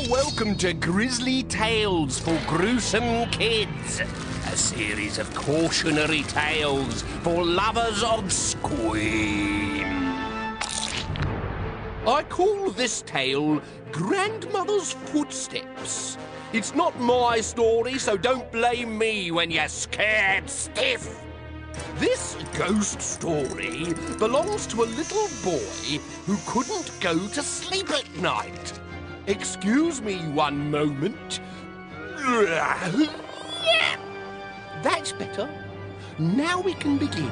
welcome to Grisly Tales for Gruesome Kids, a series of cautionary tales for lovers of scream. I call this tale Grandmother's Footsteps. It's not my story, so don't blame me when you're scared stiff. This ghost story belongs to a little boy who couldn't go to sleep at night. Excuse me one moment. That's better. Now we can begin.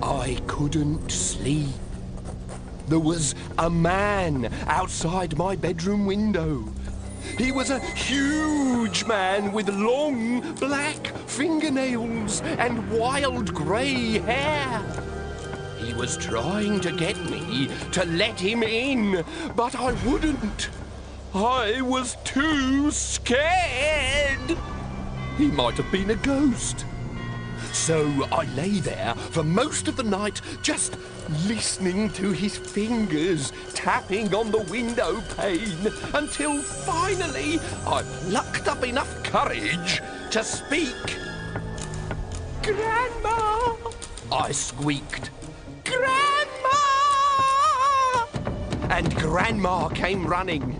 I couldn't sleep. There was a man outside my bedroom window. He was a huge man with long black fingernails and wild grey hair. He was trying to get me to let him in, but I wouldn't. I was too scared. He might have been a ghost. So I lay there for most of the night, just listening to his fingers tapping on the window pane, until finally I plucked up enough courage to speak. "Grandma!" I squeaked. "Grandma!" And Grandma came running.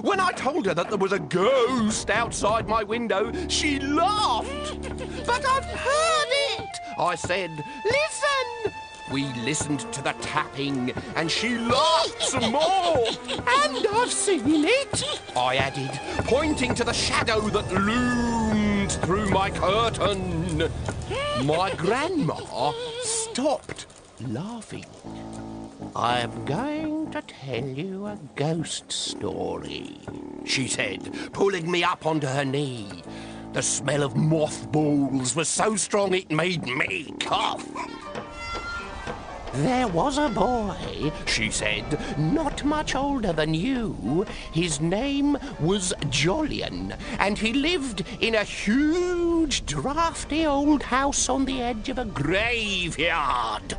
When I told her that there was a ghost outside my window, she laughed. "But I've heard it," I said. "Listen." We listened to the tapping, and she laughed some more. "And I've seen it," I added, pointing to the shadow that loomed through my curtain. My grandma stopped laughing. "I'm going to tell you a ghost story," she said, pulling me up onto her knee. The smell of mothballs was so strong it made me cough. "There was a boy," she said, "not much older than you. His name was Jolyon, and he lived in a huge, drafty old house on the edge of a graveyard."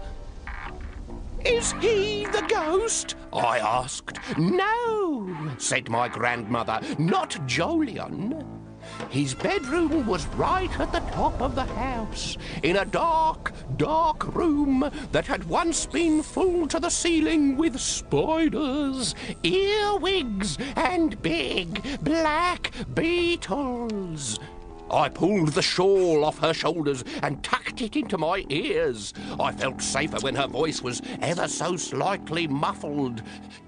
"Is he the ghost?" I asked. "No," said my grandmother, "not Jolyon. His bedroom was right at the top of the house, in a dark, dark room that had once been full to the ceiling with spiders, earwigs, and big black beetles." I pulled the shawl off her shoulders and tucked it into my ears. I felt safer when her voice was ever so slightly muffled.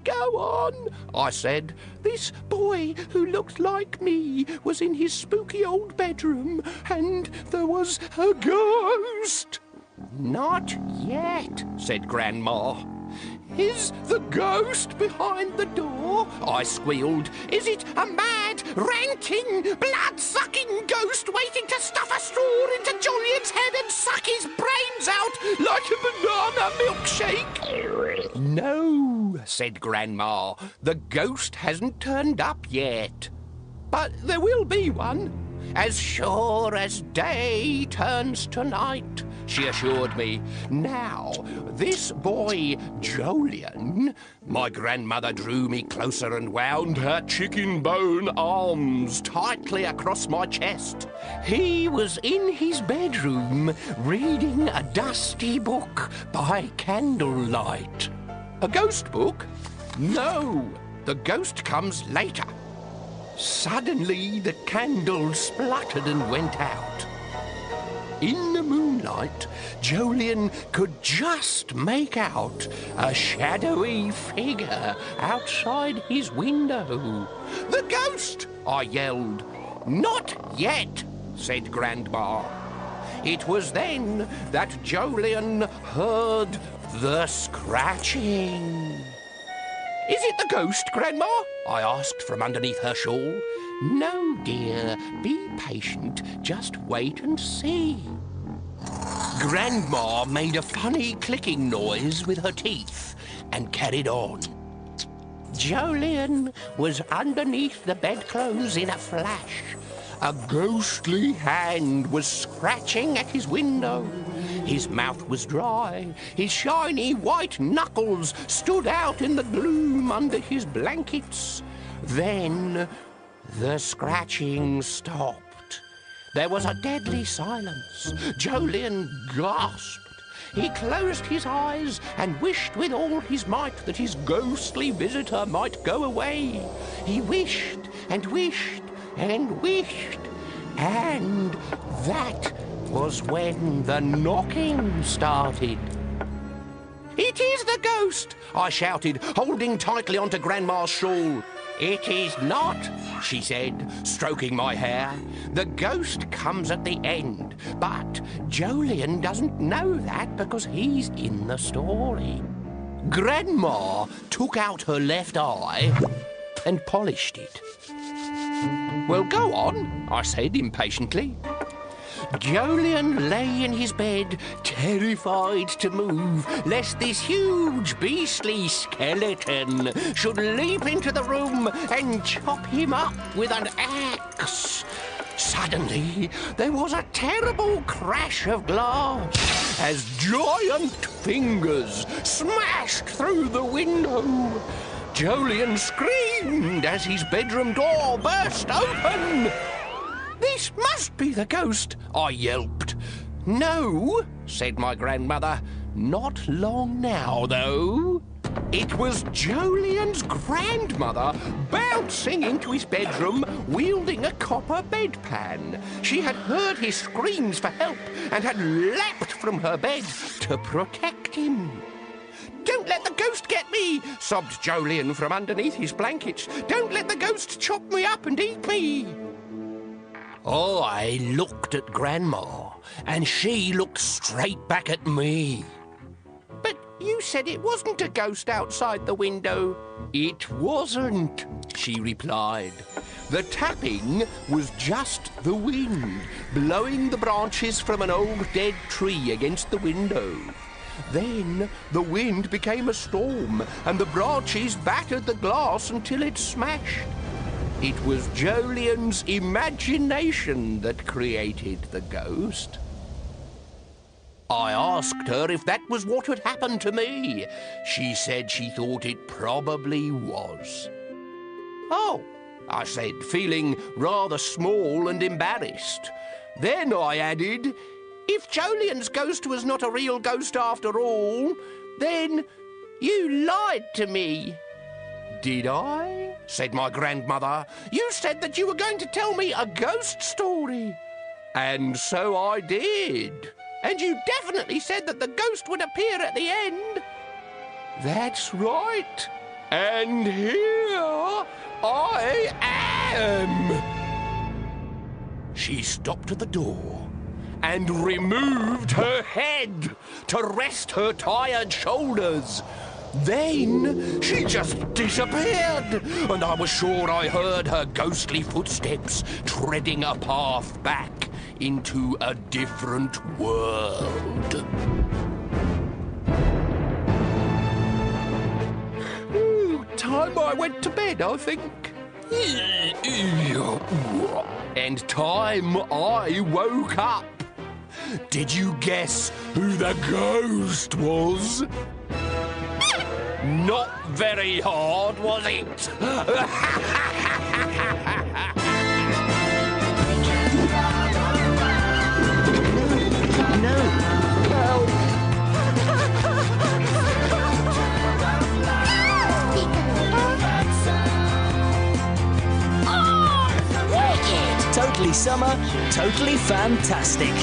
"Go on," I said. "This boy who looked like me was in his spooky old bedroom, and there was a ghost." "Not yet," said Grandma. "Is the ghost behind the door?" I squealed. "Is it a mad, ranting, blood-sucking ghost waiting to stuff a straw into Jolyon's head and suck his brains out like a banana milkshake?" "No," said Grandma. "The ghost hasn't turned up yet. But there will be one, as sure as day turns to night," she assured me. "Now, this boy, Jolyon," my grandmother drew me closer and wound her chicken bone arms tightly across my chest. "He was in his bedroom reading a dusty book by candlelight." "A ghost book?" "No, the ghost comes later." Suddenly, the candle spluttered and went out. In the moonlight, Jolyon could just make out a shadowy figure outside his window. "The ghost!" I yelled. "Not yet," said Grandma. It was then that Jolyon heard the scratching. "Is it the ghost, Grandma?" I asked from underneath her shawl. "No, dear. Be patient. Just wait and see." Grandma made a funny clicking noise with her teeth and carried on. Jolyon was underneath the bedclothes in a flash. A ghostly hand was scratching at his window. His mouth was dry. His shiny white knuckles stood out in the gloom under his blankets. Then the scratching stopped. There was a deadly silence. Jolyon gasped. He closed his eyes and wished with all his might that his ghostly visitor might go away. He wished and wished and wished, and that was when the knocking started. "It is the ghost!" I shouted, holding tightly onto Grandma's shawl. "It is not," she said, stroking my hair. "The ghost comes at the end, but Jolyon doesn't know that because he's in the story." Grandma took out her left eye and polished it. "Well, go on," I said impatiently. Jolyon lay in his bed, terrified to move, lest this huge beastly skeleton should leap into the room and chop him up with an axe. Suddenly, there was a terrible crash of glass as giant fingers smashed through the window. Jolyon screamed as his bedroom door burst open. "This must be the ghost," I yelped. "No," said my grandmother. "Not long now, though." It was Jolyon's grandmother bouncing into his bedroom, wielding a copper bedpan. She had heard his screams for help and had leapt from her bed to protect him. "Don't let the ghost get me," sobbed Jolyon from underneath his blankets. "Don't let the ghost chop me up and eat me." I looked at Grandma, and she looked straight back at me. "But you said it wasn't a ghost outside the window." "It wasn't," she replied. "The tapping was just the wind, blowing the branches from an old dead tree against the window. Then the wind became a storm, and the branches battered the glass until it smashed. It was Jolyon's imagination that created the ghost." I asked her if that was what had happened to me. She said she thought it probably was. "Oh," I said, feeling rather small and embarrassed. Then I added, "If Jolyon's ghost was not a real ghost after all, then you lied to me." "Did I?" said my grandmother. "You said that you were going to tell me a ghost story." "And so I did." "And you definitely said that the ghost would appear at the end." "That's right. And here I am." She stopped at the door and removed her head to rest her tired shoulders. Then she just disappeared, and I was sure I heard her ghostly footsteps treading a path back into a different world. Time I went to bed, I think. And time I woke up. Did you guess who the ghost was? Not very hard, was it? No. Help. Wicked! Totally summer, totally fantastic.